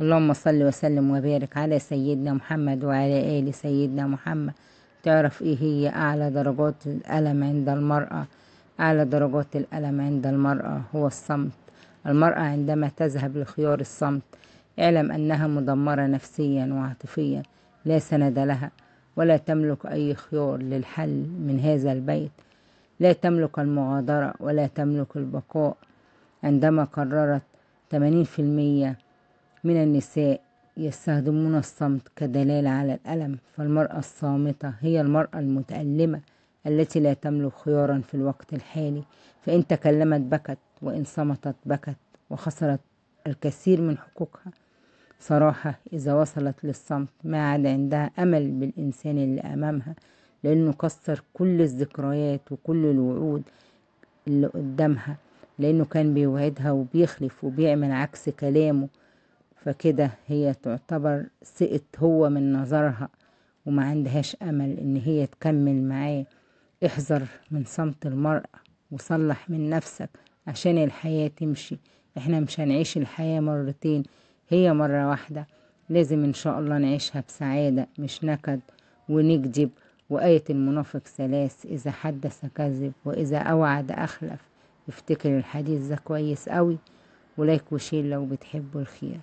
اللهم صل وسلم وبارك على سيدنا محمد وعلى آل سيدنا محمد. تعرف ايه هي أعلى درجات الألم عند المرأة؟ أعلى درجات الألم عند المرأة هو الصمت. المرأة عندما تذهب لخيار الصمت اعلم أنها مدمرة نفسيا وعاطفيا، لا سند لها ولا تملك أي خيار للحل من هذا البيت، لا تملك المغادرة ولا تملك البقاء. عندما قررت 80% من النساء يستخدمون الصمت كدلالة على الألم، فالمرأة الصامتة هي المرأة المتألمة التي لا تملك خيارا في الوقت الحالي، فإن تكلمت بكت وإن صمتت بكت وخسرت الكثير من حقوقها. صراحة إذا وصلت للصمت ما عاد عندها أمل بالإنسان اللي أمامها، لأنه كسر كل الذكريات وكل الوعود اللي قدامها، لأنه كان بيوعدها وبيخلف وبيعمل عكس كلامه. فكده هي تعتبر سقط هو من نظرها وما عندهاش أمل إن هي تكمل معاه. احذر من صمت المرأة وصلح من نفسك عشان الحياة تمشي. احنا مش هنعيش الحياة مرتين، هي مرة واحدة، لازم ان شاء الله نعيشها بسعادة مش نكد ونكذب. وآية المنافق ثلاث: إذا حدث كذب وإذا أوعد أخلف. افتكر الحديث ده كويس قوي، ولايك وشير لو بتحبوا الخير.